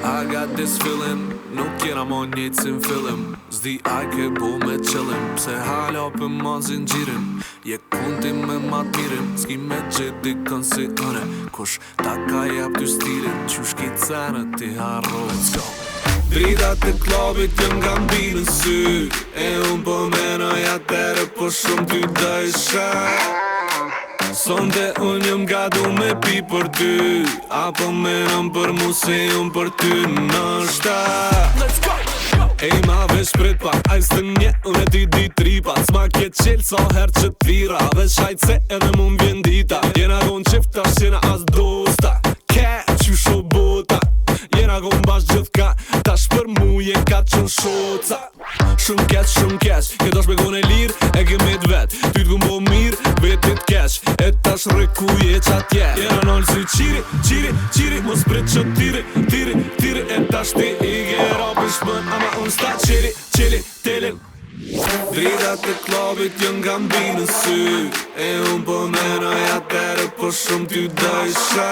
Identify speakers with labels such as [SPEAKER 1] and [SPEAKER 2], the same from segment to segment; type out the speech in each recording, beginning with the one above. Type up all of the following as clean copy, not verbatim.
[SPEAKER 1] I got this feeling, nuk jena mo njëtë si m'fillim. Zdi aj ke bu me qëllim, pse hala për ma zinxhirin. Je kunti me mat mirin, s'ki me gjithë dikën si une. Kush ta ka jap ty stilin, qysh ki cenët ti harro. Let's go. Dritat e klubit jëm nga mbi në sy, e unë po menoj atere po shumë ty dësha. Sonde unë jëm gadu me pi për ty, apo menëm për mu se unë për ty nështa. Let's go! Ej ma vesh prit pak, ajs të nje, unë e ti di tripa. S'ma kje qelë sa her që t'vira, vesh hajt se edhe mu m'vjen dita. Jena gon qifta, shjena as dosta, ke që sho bota. Jena gon bash gjithë ka, tash për mu je ka qën shoca. Shumë keq, këtë është me gone lirë, e kemi t'vet. Ty t'kum bo mirë, vetit keq, e tash reku je qatje. Jena nolë si qiri, mos prit që tiri, e tash ti i gera për shpën, ama unë sta qili, telin. Dritat e klubit jën nga mbi në sy, e unë po menoj atere po shumë ty dësha.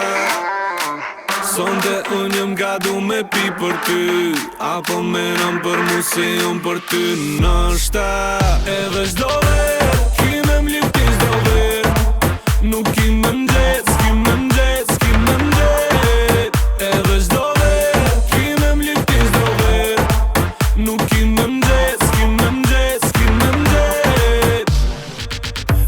[SPEAKER 1] Sonde unë jëm gadu me pi për ty, apo menëm për mu si unë për ty nështa. Edhe shdo ver, ki me m'lipti shdo ver, nuk ki me m'gjet, s'ki me m'gjet, s'ki me m'gjet. Edhe shdo ver, ki me m'lipti shdo ver, nuk ki me m'gjet, s'ki me m'gjet, s'ki me m'gjet.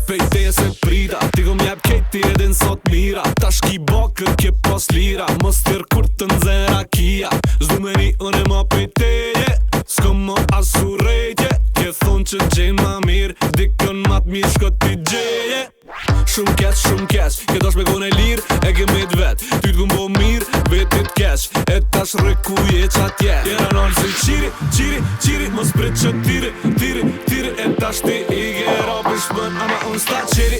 [SPEAKER 1] Pejteje se prita, ti kom jep kejti edin sot mira. Tash ki bakët ke pas lira, mos tër kur të nxera kia. Zdu me ni unë e ma pejteje, s'ko ma asurejtje. Ke thonë që gjenë ma mirë, dikën ma t'mirë shko t'i gjeje. Shumë keq, këtë është me gone lirë, e kemi t'vet. Ty t'kum bo mirë, vetit keq, e tash reku je qatje. Jena nolë si qiri, mos prit që tiri, e tash ti i gera për shpën, ama unë sta qili,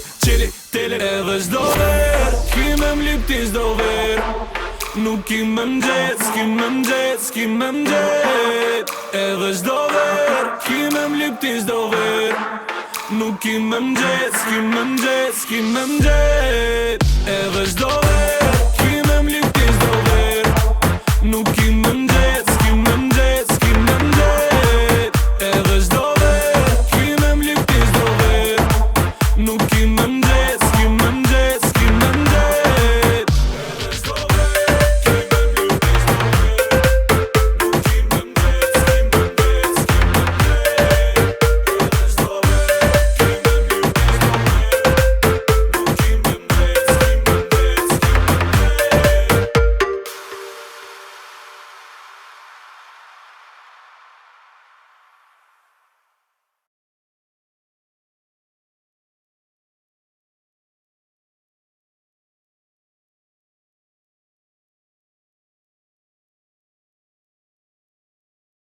[SPEAKER 1] telin. Edhe shdo ver, ki me m'lipti shdo ver, nuk ki me m'gjet, s'ki me m'gjet, s'ki me m'gjet. Edhe shdo ver, ki me m'lipti shdo ver, nuk ki me m'gjet, s'ki me m'gjet, s'ki me m'gjet. Edhe shdo ver, ki me m'lipti shdo ver, nuk ki me m'gjet, s'ki me m'gjet, s'ki me m'gjet. Edhe shdo ver, ki me m'lipti shdo ver, nuk ki me m'gjet, s'ki me m'gjet, s'ki me m'gjet. Edhe shdo ver, ki me m'lipti shdo ver, nuk ki me m'gjet, s'ki me m'gjet, s'ki me m'gjet. Edhe shdo ver, ki me m'lipti shdo ver,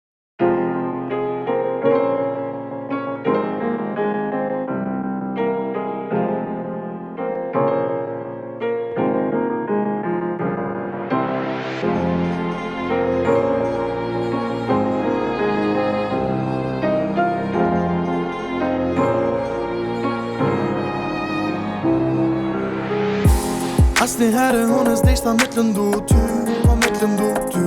[SPEAKER 1] nuk ki me m'gjet, s'ki me m'gjet, s'ki me m'gjet.
[SPEAKER 2] Asni herë unë s'deshta me t'lëndu ty, po me t'lëndu ty.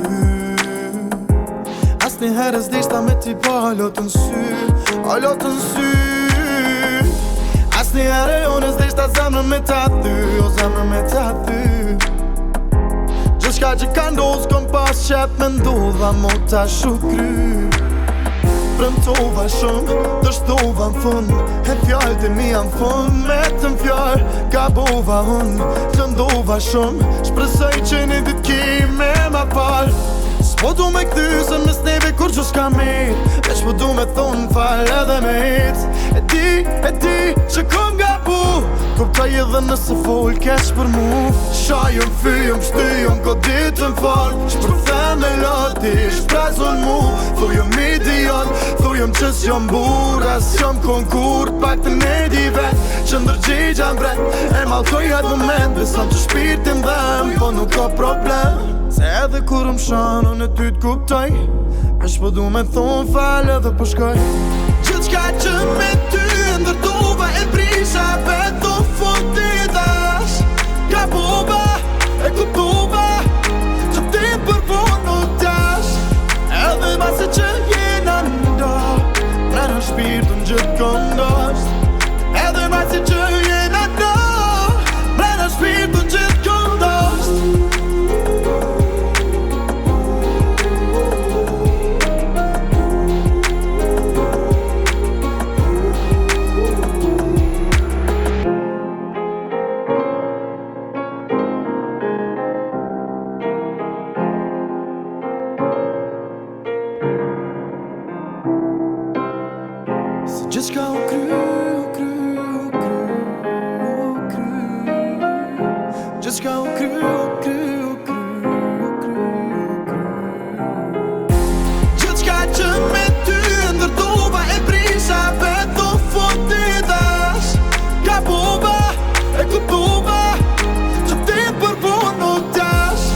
[SPEAKER 2] Asni herë s'deshta me t'i pa halot në sy. Asni herë unë s'deshta zemrën me t'a thy, o zemrën me t'a thy. Gjithçka që ka ndodh s'kom pas qep me ndodha mo t'a shukry. Premtova shumë, dështova n'fund, e fjallë të mi janë fund. Me të m'fjallë, gabova unë, lëndova shumë, shpresoj që një dit ki me ma falë. S'po du me këty se mes neve kur që s'ka mirë, veç po du me thonë falë edhe me hitë. E ti që kom gabu, kuptoj edhe nëse fol keq për mu. Shajëm, fyjëm, shtyjëm, goditëm falë, shpërthem e lati, shprezon mu. Thujëm idiot, thujëm që s'jom bura, s'jom konkur, pak të ne di vet, që ndërgjigja mbret. E malkoj atë moment, besom që shpirtin dhem, po nuk ka problem. Se edhe kur më shanë, unë e ty t'kuptoj, veç po du me thonë falë edhe po shkoj. Gjithçka që me ty ndërtova e prisha, vetë o fund t'i dash. Gabova, e kuptova, që ti për vonë shpirtën gjithkohë ndosht. Edhe mbasi që jena do, mrena shpirtën gjithkohë ndosht. Se gjithçka u kry, gjithçka u kry, gjithçka që me ty ndërtova e prisha vetë u futi dash. Gabova e kuptova që ti përvono dash.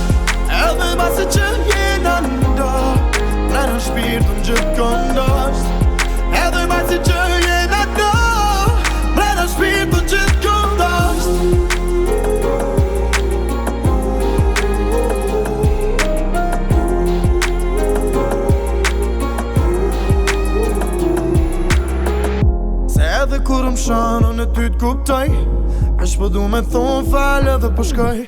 [SPEAKER 2] Edhe mbasi që jena ndo, mrena shpirtën gjithkohë ndosht. Edhe mbasi që jena do, mrena shpirtën gjithkohë ndosht. Se edhe kur më shonë unë ty t'kuptoj, veç po du me thonë falë edhe po shkoj.